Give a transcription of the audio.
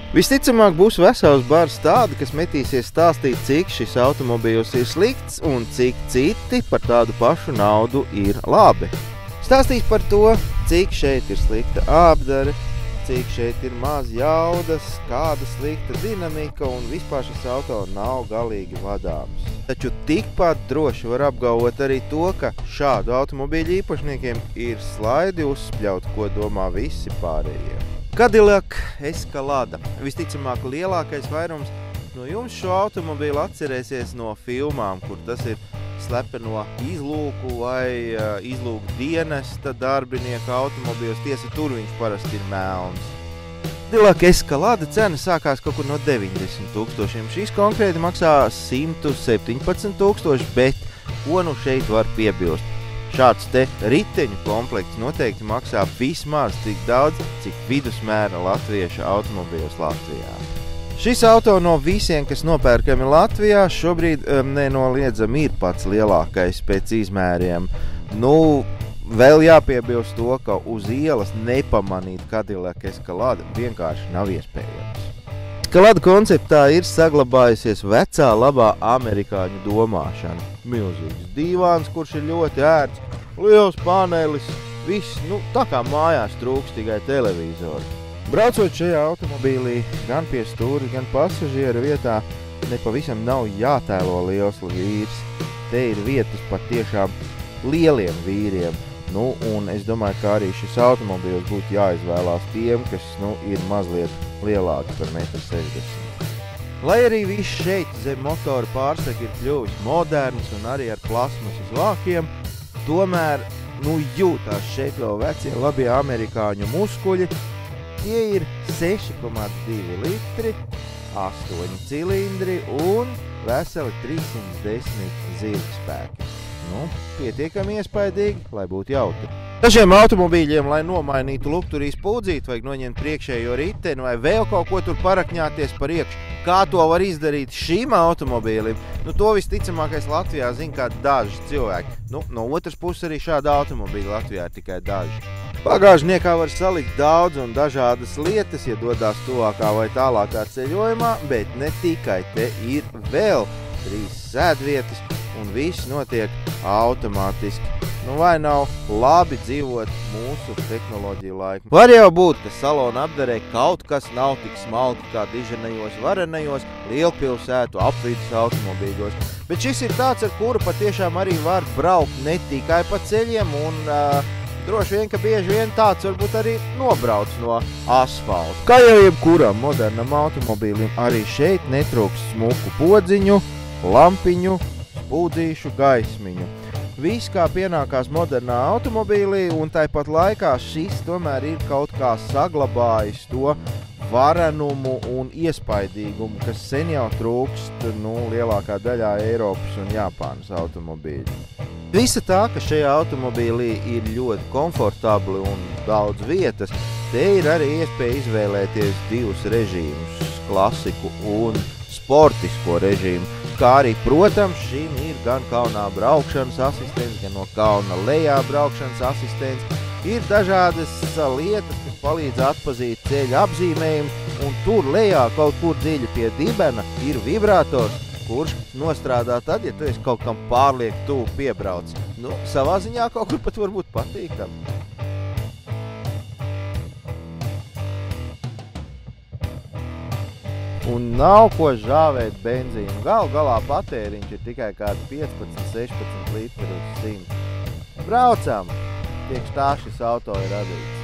Visticamāk būs vesels bars tādi, kas metīsies stāstīt, cik šis automobīls ir slikts un cik citi par tādu pašu naudu ir labi. Stāstīs par to, cik šeit ir slikta apdare, cik šeit ir maz jaudas, kāda slikta dinamika un vispār šis auto nav galīgi vadāms. Taču tikpat droši var apgalvot arī to, ka šādu automobīļu īpašniekiem ir slaidi uzspļaut, ko domā visi pārējie. Cadillac Escalade. Visticamāk lielākais vairums no jums šo automobīlu atcerēsies no filmām, kur tas ir slepeno izlūku vai izlūku dienesta darbinieka automobīls. Tiesa, tur viņš parasti ir melns. Cadillac Escalade cena sākās kaut kur no 90 000. Šīs konkrēti maksā 117 000, bet ko nu šeit var piebilst? Šāds te riteņu komplekts noteikti maksā vismaz tik daudz, cik vidusmēra latvieša automobīls Latvijā. Šis auto no visiem, kas nopērkami Latvijā, šobrīd nenoliedzami ir pats lielākais pēc izmēriem. Vēl jāpiebilst to, ka uz ielas nepamanīt Cadillac Escalade vienkārši nav iespējams. Escalade konceptā ir saglabājusies vecā labā amerikāņu domāšana. Milzīgs divāns, kurš ir ļoti ērts, liels panelis, viss, tā kā mājās trūks tikai televizoru. Braucot šajā automobīlī, gan pie stūra, gan pasažiera vietā, nepavisam nav jātēlo liels vīrs. Te ir vietas pat tiešām lieliem vīriem. Un es domāju, ka arī šis automobīls būtu jāizvēlās tiem, kas ir mazliet lielāki par 1,60 m. Lai arī viss šeit zem motora pārsaka ir kļuvis moderns un arī ar plasmasas vākiem, tomēr jūtās šeit vēl vecie labie amerikāņu muskuļi. Tie ir 6,2 litri, 8 cilindri un veseli 310 zirgspēki. Pietiekami iespaidīgi, lai būtu jautri. Dažiem automobīļiem, lai nomainītu lukturīs pūdzīti, vajag noņemt priekšējo riteni vai vēl kaut ko tur parakņāties par iekšu. Kā to var izdarīt šīm automobīlim? To visticamākais Latvijā zina kā daži cilvēki. No otras puses arī šāda automobīļa Latvijā ir tikai daži. Bagāžniekā var salikt daudz un dažādas lietas, ja dodās tuvākā vai tālākā ceļojumā, bet ne tikai. Te ir vēl 3 sēdvietas un viss notiek automātiski. Vai nav labi dzīvot mūsu tehnoloģiju laiku? Var jau būt, ka salona apdarē kaut kas nav tik smalki kā diženajos, varenajos, lielpilsētu apvidus automobīļos. Bet šis ir tāds, ar kuru patiešām arī var braukt ne tikai pa ceļiem un droši vien, ka bieži vien tāds varbūt arī nobrauc no asfalta. Kā jau jebkuram modernam automobīlim, arī šeit netrūks smuku podziņu, lampiņu, spūdzīšu, gaismiņu. Viss kā pienākās modernā automobīlī, un tāpat laikā šis tomēr ir kaut kā saglabājis to varenumu un iespaidīgumu, kas sen jau trūkst lielākā daļā Eiropas un Japānas automobīļu. Visa tā, ka šajā automobīlī ir ļoti komfortabli un daudz vietas, te ir arī iespēja izvēlēties 2 režīmus, klasiku un sportisko režīmu. Kā arī, protams, šim ir gan kalnā braukšanas asistents, gan no kalna lejā braukšanas asistents. Ir dažādas lietas, kas palīdz atpazīt ceļa apzīmējumus, un tur lejā kaut kur dziļi pie dibena ir vibrators, kurš nostrādā tad, ja tu esi kaut kam pārlieku tuvu piebrauc. Savā ziņā kaut kur pat varbūt patīkam. Un nav ko žāvēt benzīnu. Galā patēriņš ir tikai kādi 15-16 litri uz 100. Braucam! Tiekš tā šis auto ir radīts.